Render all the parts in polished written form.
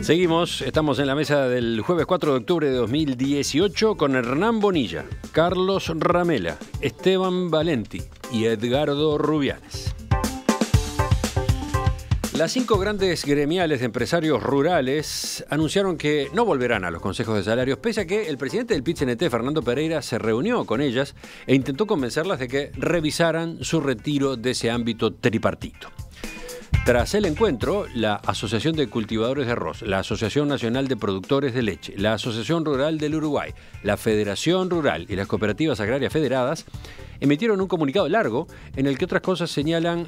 Seguimos, estamos en la mesa del jueves 4 de octubre de 2018 con Hernán Bonilla, Carlos Ramela, Esteban Valenti y Edgardo Rubiales. Las 5 grandes gremiales de empresarios rurales anunciaron que no volverán a los consejos de salarios, pese a que el presidente del PIT-CNT, Fernando Pereira, se reunió con ellas e intentó convencerlas de que revisaran su retiro de ese ámbito tripartito. Tras el encuentro, la Asociación de Cultivadores de Arroz, la Asociación Nacional de Productores de Leche, la Asociación Rural del Uruguay, la Federación Rural y las Cooperativas Agrarias Federadas emitieron un comunicado largo en el que otras cosas señalan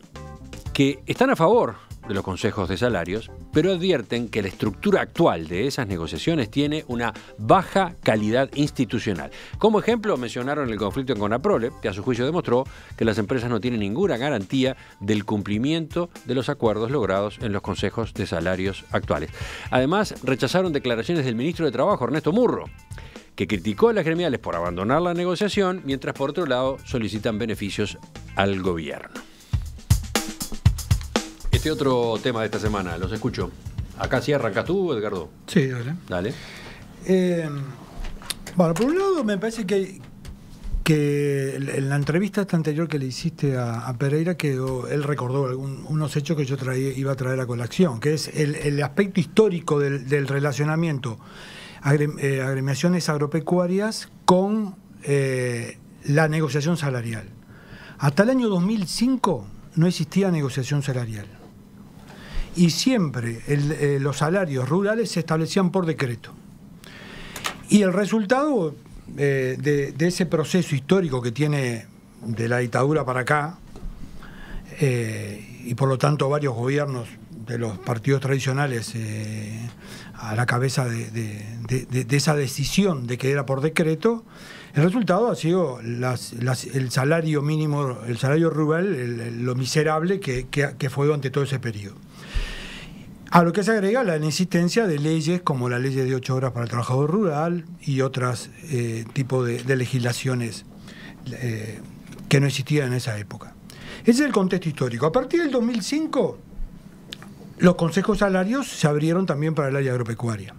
que están a favor de los consejos de salarios, pero advierten que la estructura actual de esas negociaciones tiene una baja calidad institucional. Como ejemplo, mencionaron el conflicto en Conaprole, que a su juicio demostró que las empresas no tienen ninguna garantía del cumplimiento de los acuerdos logrados en los consejos de salarios actuales. Además, rechazaron declaraciones del ministro de Trabajo, Ernesto Murro, que criticó a las gremiales por abandonar la negociación, mientras por otro lado solicitan beneficios al gobierno. Este otro tema de esta semana, los escucho. Acá sí arrancas tú, Edgardo. Sí, dale. Dale. Bueno, por un lado me parece que en la entrevista esta anterior que le hiciste a Pereira, él recordó unos hechos que yo iba a traer a colación, que es el aspecto histórico del relacionamiento agremiaciones agropecuarias con la negociación salarial. Hasta el año 2005 no existía negociación salarial. Y siempre los salarios rurales se establecían por decreto. Y el resultado de ese proceso histórico que tiene de la dictadura para acá, y por lo tanto varios gobiernos de los partidos tradicionales a la cabeza de esa decisión de que era por decreto, el resultado ha sido el salario mínimo, el salario rural, lo miserable que fue durante todo ese periodo. A lo que se agrega la inexistencia de leyes como la ley de 8 horas para el trabajador rural y otros tipos de legislaciones que no existían en esa época. Ese es el contexto histórico. A partir del 2005, los consejos salarios se abrieron también para el área agropecuaria.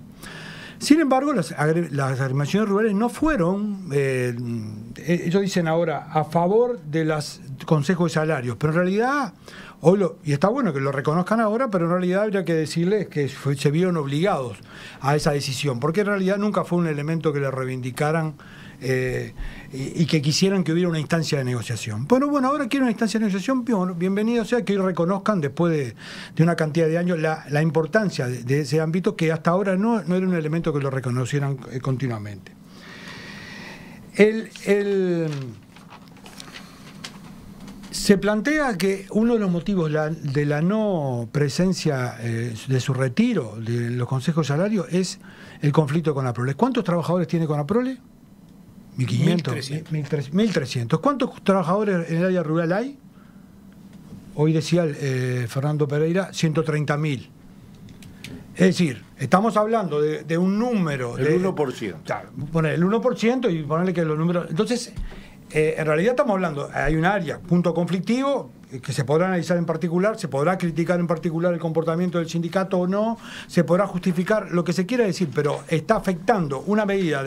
Sin embargo, las agremiaciones rurales no fueron, ellos dicen ahora, a favor de los consejos de salarios, pero en realidad, y está bueno que lo reconozcan ahora, pero en realidad habría que decirles que se vieron obligados a esa decisión, porque en realidad nunca fue un elemento que le reivindicaran y que quisieran que hubiera una instancia de negociación. Bueno, ahora quieren una instancia de negociación, bienvenido sea que hoy reconozcan después de una cantidad de años la importancia de ese ámbito, que hasta ahora no era un elemento que lo reconocieran continuamente. Se plantea que uno de los motivos de la no presencia de su retiro de los consejos salarios es el conflicto con Conaprole. ¿Cuántos trabajadores tiene Conaprole? 1.500. 1.300. ¿Cuántos trabajadores en el área rural hay? Hoy decía Fernando Pereira, 130.000. Es decir, estamos hablando de un número... El 1%. Claro, poner el 1% y ponerle que los números... Entonces, en realidad estamos hablando, hay un área, punto conflictivo, que se podrá analizar en particular, se podrá criticar en particular el comportamiento del sindicato o no, se podrá justificar lo que se quiera decir, pero está afectando una medida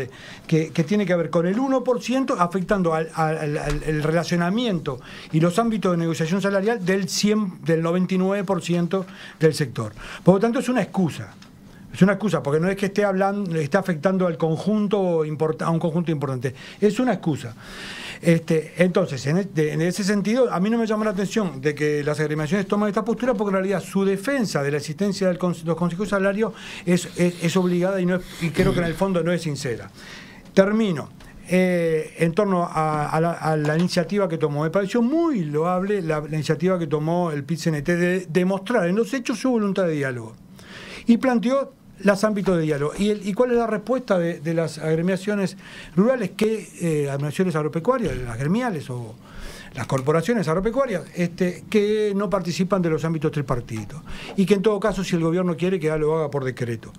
que tiene que ver con el 1%, afectando el relacionamiento y los ámbitos de negociación salarial del 99% del sector. Por lo tanto, es una excusa. Es una excusa, porque no es que esté afectando al conjunto, a un conjunto importante. Es una excusa. Entonces, en ese sentido, a mí no me llama la atención de que las agremiaciones tomen esta postura, porque en realidad su defensa de la existencia de los consejos salarios es obligada y creo que en el fondo no es sincera. Termino. En torno a la iniciativa que tomó, me pareció muy loable la iniciativa que tomó el PIT-CNT de demostrar en los hechos su voluntad de diálogo. Y planteó los ámbitos de diálogo. ¿Y cuál es la respuesta de las agremiaciones rurales? Que agremiaciones agropecuarias, las gremiales o las corporaciones agropecuarias, que no participan de los ámbitos tripartitos. Y que en todo caso, si el gobierno quiere, que ya lo haga por decreto.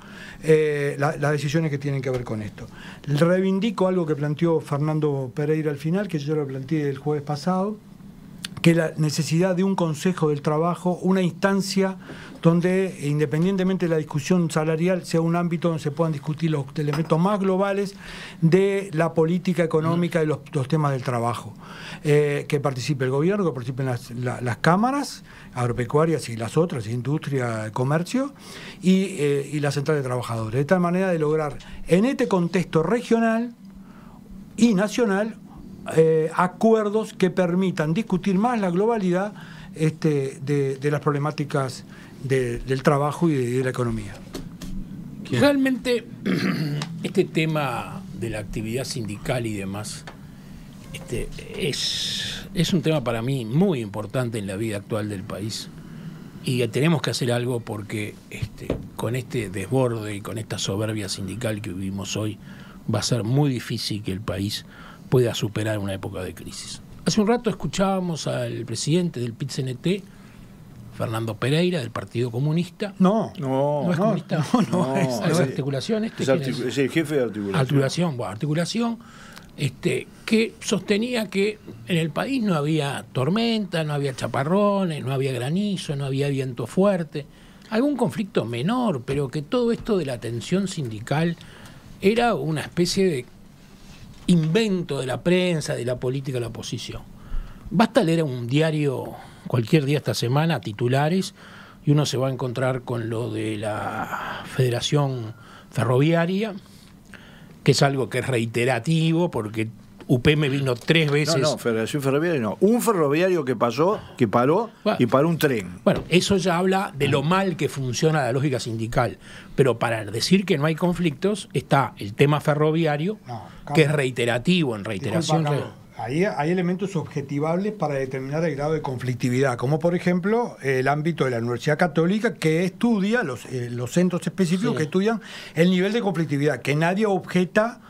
Las decisiones que tienen que ver con esto. Reivindico algo que planteó Fernando Pereira al final, que yo lo planteé el jueves pasado, que la necesidad de un Consejo del Trabajo, una instancia donde, independientemente de la discusión salarial, sea un ámbito donde se puedan discutir los elementos más globales de la política económica y los temas del trabajo. Que participe el gobierno, que participen las cámaras agropecuarias y las otras, industria, comercio, y la central de trabajadores. De tal manera de lograr, en este contexto regional y nacional, acuerdos que permitan discutir más la globalidad de las problemáticas del trabajo y de la economía. Realmente este tema de la actividad sindical y demás es un tema para mí muy importante en la vida actual del país, y tenemos que hacer algo porque con este desborde y con esta soberbia sindical que vivimos hoy va a ser muy difícil que el país pueda superar una época de crisis. Hace un rato escuchábamos al presidente del PIT-CNT, Fernando Pereira, del Partido Comunista. No es comunista. No, es articulación. Es el jefe de articulación. Articulación, que sostenía que en el país no había tormenta, no había chaparrones, no había granizo, no había viento fuerte, algún conflicto menor, pero que todo esto de la tensión sindical era una especie de invento de la prensa, de la política de la oposición. Basta leer un diario cualquier día esta semana, titulares, y uno se va a encontrar con lo de la Federación Ferroviaria, que es algo que es reiterativo, porque UPM vino 3 veces... No, Federación Ferroviaria no. Un ferroviario que paró y paró un tren. Bueno, eso ya habla de lo mal que funciona la lógica sindical. Pero para decir que no hay conflictos, está el tema ferroviario, que es reiterativo, en reiteración... Ahí hay elementos objetivables para determinar el grado de conflictividad, como por ejemplo el ámbito de la Universidad Católica, que estudia, los centros específicos que estudian el nivel de conflictividad, que nadie objeta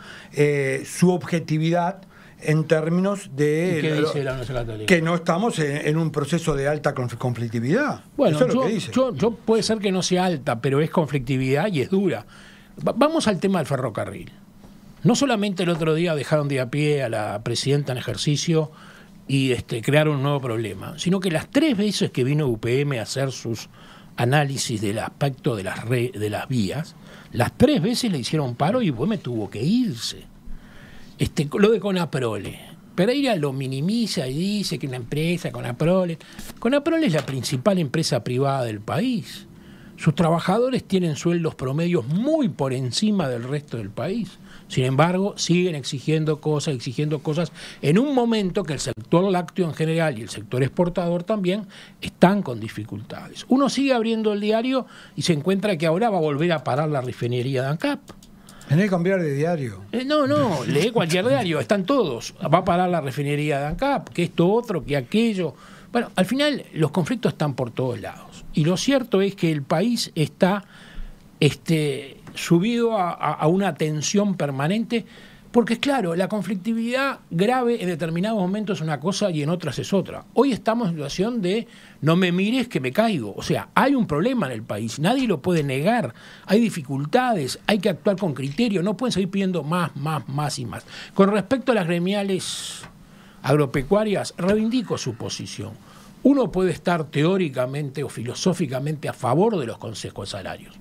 su objetividad en términos de... ¿Y qué dice la Universidad Católica? Que no estamos en un proceso de alta conflictividad. Bueno, eso es lo que dice. Yo puede ser que no sea alta, pero es conflictividad y es dura. Vamos al tema del ferrocarril. No solamente el otro día dejaron de a pie a la presidenta en ejercicio y crearon un nuevo problema, sino que las 3 veces que vino UPM a hacer sus análisis del aspecto de las vías, las 3 veces le hicieron paro y UPM tuvo que irse. Lo de Conaprole. Pereira lo minimiza y dice que una empresa, Conaprole es la principal empresa privada del país. Sus trabajadores tienen sueldos promedios muy por encima del resto del país. Sin embargo, siguen exigiendo cosas en un momento que el sector lácteo en general y el sector exportador también están con dificultades. Uno sigue abriendo el diario y se encuentra que ahora va a volver a parar la refinería de ANCAP. Tenés que cambiar de diario. No, lee cualquier diario, están todos. Va a parar la refinería de ANCAP, que esto otro, que aquello. Bueno, al final los conflictos están por todos lados. Y lo cierto es que el país está subido a una tensión permanente, porque claro, la conflictividad grave en determinados momentos es una cosa y en otras es otra. Hoy estamos en situación de no me mires que me caigo. O sea, hay un problema en el país, nadie lo puede negar, hay dificultades, hay que actuar con criterio, no pueden seguir pidiendo más y más. Con respecto a las gremiales agropecuarias, reivindico su posición. Uno puede estar teóricamente o filosóficamente a favor de los consejos de salarios,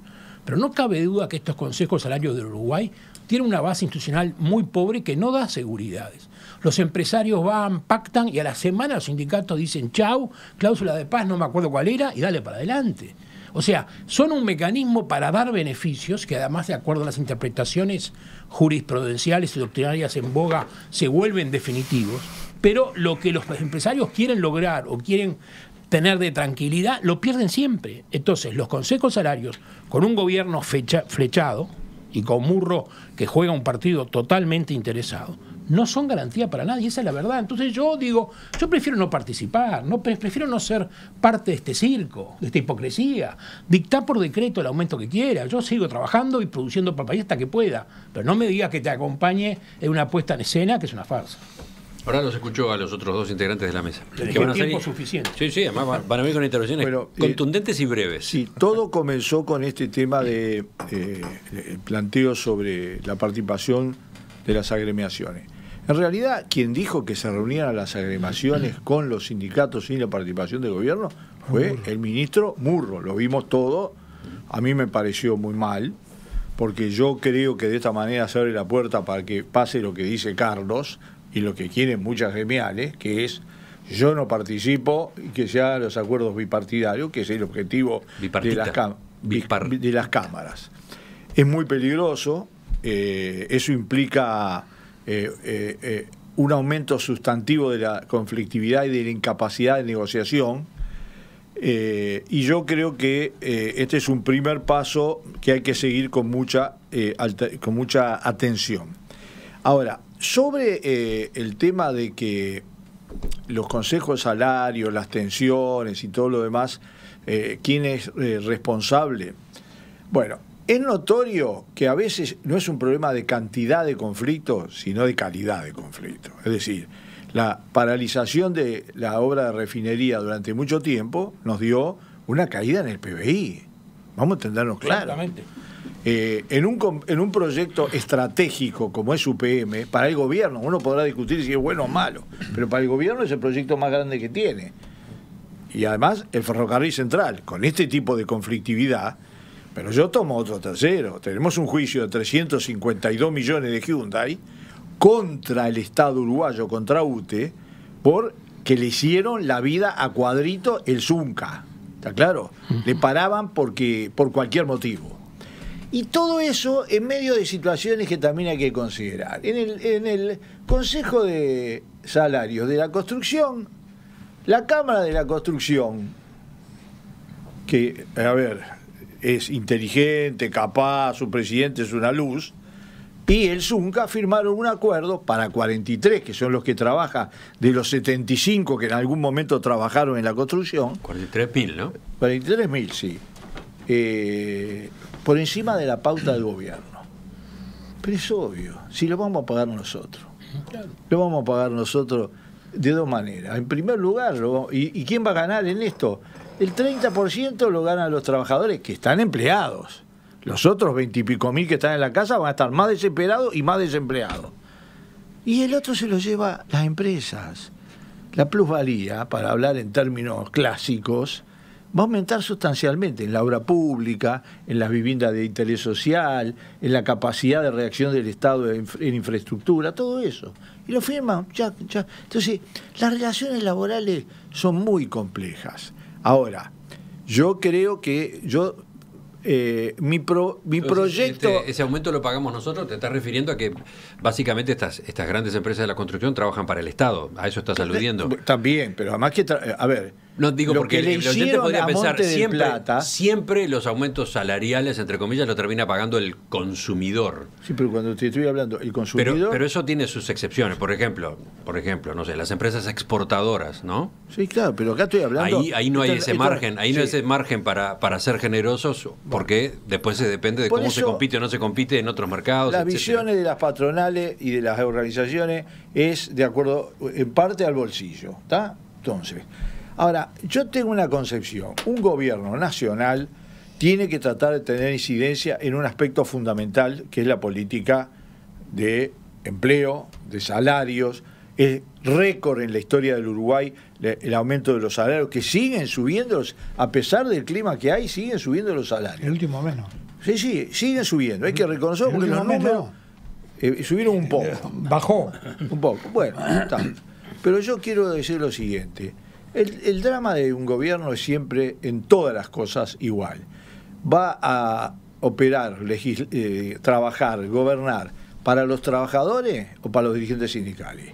pero no cabe duda que estos consejos de salarios del Uruguay tienen una base institucional muy pobre que no da seguridades. Los empresarios van, pactan y a la semana los sindicatos dicen chau, cláusula de paz, no me acuerdo cuál era, y dale para adelante. O sea, son un mecanismo para dar beneficios que además, de acuerdo a las interpretaciones jurisprudenciales y doctrinarias en boga, se vuelven definitivos, pero lo que los empresarios quieren lograr o quieren tener de tranquilidad, lo pierden siempre. Entonces, los consejos salarios, con un gobierno flechado y con Murro que juega un partido totalmente interesado, no son garantía para nadie, esa es la verdad. Entonces yo digo, yo prefiero no participar, prefiero no ser parte de este circo, de esta hipocresía, dictar por decreto el aumento que quiera. Yo sigo trabajando y produciendo para el país hasta que pueda, pero no me digas que te acompañe en una puesta en escena que es una farsa. Ahora los escucho a los otros 2 integrantes de la mesa. Que van a tiempo suficiente. Sí, además van a venir con intervenciones contundentes y breves. Sí, todo comenzó con este tema de el planteo sobre la participación de las agremiaciones. En realidad, quien dijo que se reunieran a las agremiaciones con los sindicatos sin la participación del gobierno fue el ministro Murro. Lo vimos todo. A mí me pareció muy mal, porque yo creo que de esta manera se abre la puerta para que pase lo que dice Carlos y lo que quieren muchas gremiales, que es: yo no participo y que se hagan los acuerdos bipartidarios, que es el objetivo de las cámaras. Es muy peligroso, eso implica un aumento sustantivo de la conflictividad y de la incapacidad de negociación, y yo creo que este es un primer paso que hay que seguir con mucha atención. Ahora, sobre el tema de que los consejos de salario, las tensiones y todo lo demás, ¿quién es responsable? Bueno, es notorio que a veces no es un problema de cantidad de conflictos, sino de calidad de conflictos. Es decir, la paralización de la obra de refinería durante mucho tiempo nos dio una caída en el PBI. Vamos a entendernos claro. Exactamente. En un proyecto estratégico como es UPM, para el gobierno, uno podrá discutir si es bueno o malo, pero para el gobierno es el proyecto más grande que tiene. Y además el ferrocarril central, con este tipo de conflictividad, pero yo tomo otro tercero. Tenemos un juicio de 352 millones de Hyundai contra el Estado uruguayo, contra UTE, porque le hicieron la vida a cuadrito el Zunca. ¿Está claro? Le paraban por cualquier motivo. Y todo eso en medio de situaciones que también hay que considerar. En el Consejo de Salarios de la Construcción, la Cámara de la Construcción, que, a ver, es inteligente, capaz, su presidente es una luz, y el Zunca firmaron un acuerdo para 43, que son los que trabajan, de los 75 que en algún momento trabajaron en la construcción. 43.000, ¿no? 43.000, sí. Por encima de la pauta del gobierno. Pero es obvio, si lo vamos a pagar nosotros. Claro. Lo vamos a pagar nosotros de dos maneras. En primer lugar, ¿y quién va a ganar en esto? El 30% lo ganan los trabajadores que están empleados. Los otros 20 y pico mil que están en la casa van a estar más desesperados y más desempleados. Y el otro se lo lleva las empresas. La plusvalía, para hablar en términos clásicos, va a aumentar sustancialmente en la obra pública, en las viviendas de interés social, en la capacidad de reacción del Estado en infraestructura, todo eso. Y lo firman, ya. Entonces, las relaciones laborales son muy complejas. Ahora, yo creo que mi proyecto... Ese aumento lo pagamos nosotros. Te estás refiriendo a que básicamente estas grandes empresas de la construcción trabajan para el Estado. A eso estás aludiendo. También, pero además que... A ver... No digo porque el oyente podría pensar siempre los aumentos salariales, entre comillas, lo termina pagando el consumidor. Sí, pero cuando te estoy hablando, el consumidor... Pero eso tiene sus excepciones. Por ejemplo, no sé, las empresas exportadoras, ¿no? Sí, claro, pero acá estoy hablando... Ahí no hay ese margen, no hay ese margen para ser generosos, porque después se depende de cómo se compite o no se compite en otros mercados. Las visiones de las patronales y de las organizaciones es de acuerdo en parte al bolsillo, ¿está? Entonces... Ahora, yo tengo una concepción. Un gobierno nacional tiene que tratar de tener incidencia en un aspecto fundamental, que es la política de empleo, de salarios. Es récord en la historia del Uruguay el aumento de los salarios, que siguen subiendo, a pesar del clima que hay, siguen subiendo los salarios. El último menos. Sí, siguen subiendo. Hay que reconocerlo porque los números subieron un poco. Bajó. Un poco. Bueno, está. Pero yo quiero decir lo siguiente. El drama de un gobierno es siempre, en todas las cosas, igual. Va a operar, trabajar, gobernar para los trabajadores o para los dirigentes sindicales.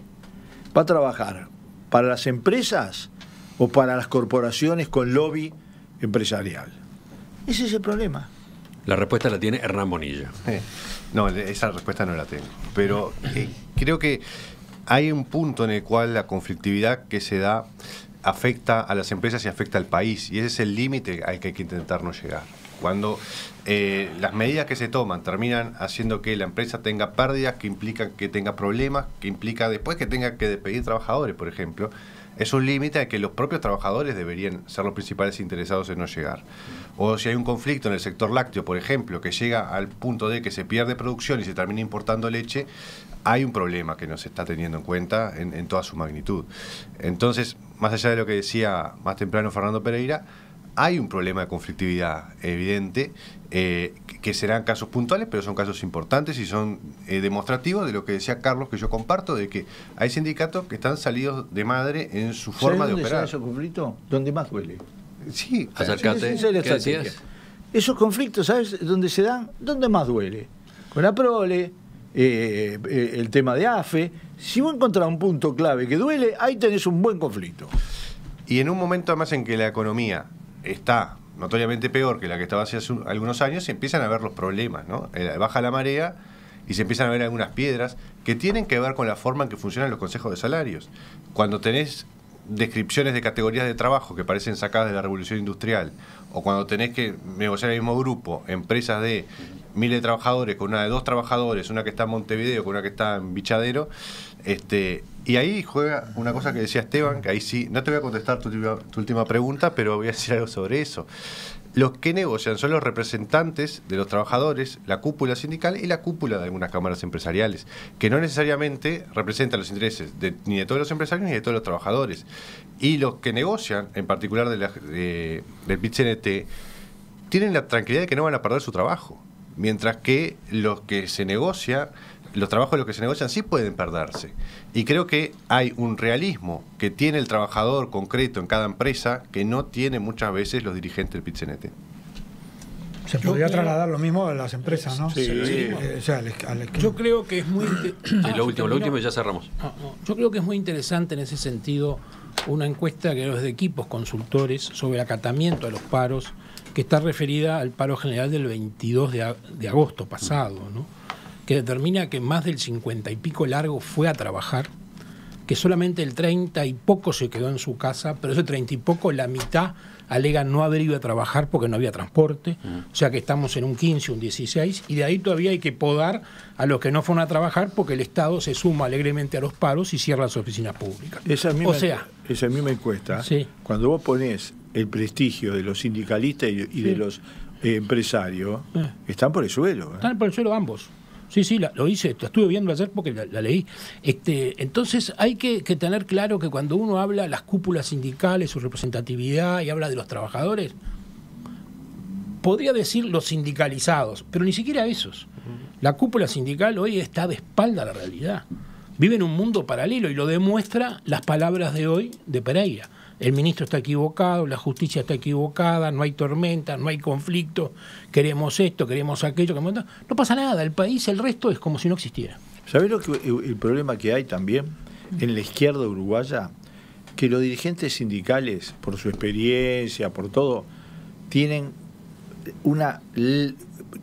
Va a trabajar para las empresas o para las corporaciones con lobby empresarial. Ese es el problema. La respuesta la tiene Hernán Bonilla. No, esa respuesta no la tengo. Pero creo que hay un punto en el cual la conflictividad que se da afecta a las empresas y afecta al país, y ese es el límite al que hay que intentar no llegar. Cuando las medidas que se toman terminan haciendo que la empresa tenga pérdidas, que implican que tenga problemas, que implica después que tenga que despedir trabajadores, por ejemplo, es un límite al que los propios trabajadores deberían ser los principales interesados en no llegar. O si hay un conflicto en el sector lácteo, por ejemplo, que llega al punto de que se pierde producción y se termina importando leche, hay un problema que no se está teniendo en cuenta en toda su magnitud. Entonces, más allá de lo que decía más temprano Fernando Pereira, hay un problema de conflictividad evidente, que serán casos puntuales, pero son casos importantes y son demostrativos de lo que decía Carlos, que yo comparto, de que hay sindicatos que están salidos de madre en su forma de operar. ¿Sabes esos conflictos? ¿Dónde más duele? Sí, Acércate. Esa es la ¿Qué estrategia. decías? Esos conflictos, ¿sabes dónde se dan? ¿Dónde más duele? Con la prole, el tema de AFE. Si vos encontrás un punto clave que duele, ahí tenés un buen conflicto. Y en un momento además en que la economía está notoriamente peor que la que estaba hace algunos años, se empiezan a ver los problemas, ¿no? Baja la marea y se empiezan a ver algunas piedras que tienen que ver con la forma en que funcionan los consejos de salarios. Cuando tenés descripciones de categorías de trabajo que parecen sacadas de la revolución industrial, o cuando tenés que negociar el mismo grupo, empresas de miles de trabajadores con una de 2 trabajadores, una que está en Montevideo con una que está en Bichadero, y ahí juega una cosa que decía Esteban, que ahí sí, no te voy a contestar tu última pregunta, pero voy a decir algo sobre eso. Los que negocian son los representantes de los trabajadores, la cúpula sindical y la cúpula de algunas cámaras empresariales, que no necesariamente representan los intereses ni de todos los empresarios ni de todos los trabajadores. Y los que negocian, en particular del PIT-CNT, tienen la tranquilidad de que no van a perder su trabajo, mientras que los que se negocian, los trabajos de los que se negocian sí pueden perderse. Y creo que hay un realismo que tiene el trabajador concreto en cada empresa que no tiene muchas veces los dirigentes del PIT-CNT. Se podría trasladar lo mismo a las empresas, ¿no? Sí. O sea, Yo creo que es muy... Lo último y ya cerramos. Yo creo que es muy interesante en ese sentido una encuesta que es de equipos consultores sobre el acatamiento a los paros, que está referida al paro general del 22 de agosto pasado, ¿no? Que determina que más del 50 y pico largo fue a trabajar, que solamente el 30 y poco se quedó en su casa, pero ese 30 y poco, la mitad alega no haber ido a trabajar porque no había transporte, o sea que estamos en un 15, un 16, y de ahí todavía hay que podar a los que no fueron a trabajar porque el Estado se suma alegremente a los paros y cierra las oficinas públicas. Esa misma encuesta, sí. Cuando vos ponés el prestigio de los sindicalistas y de los empresarios, están por el suelo. Están por el suelo ambos. Sí, lo hice, lo estuve viendo ayer porque la leí. Entonces hay que tener claro que cuando uno habla de las cúpulas sindicales, su representatividad y habla de los trabajadores, podría decir los sindicalizados, pero ni siquiera esos. La cúpula sindical hoy está de espalda a la realidad. Vive en un mundo paralelo y lo demuestra las palabras de hoy de Pereira. El ministro está equivocado, la justicia está equivocada, no hay tormenta, no hay conflicto, queremos esto, queremos aquello, no pasa nada, el país, el resto es como si no existiera. ¿Sabés el problema que hay también en la izquierda uruguaya? Que los dirigentes sindicales, por su experiencia, por todo, tienen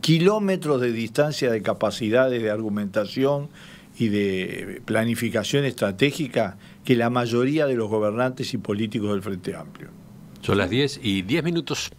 kilómetros de distancia de capacidades de argumentación y de planificación estratégica que la mayoría de los gobernantes y políticos del Frente Amplio. Son las 10:10.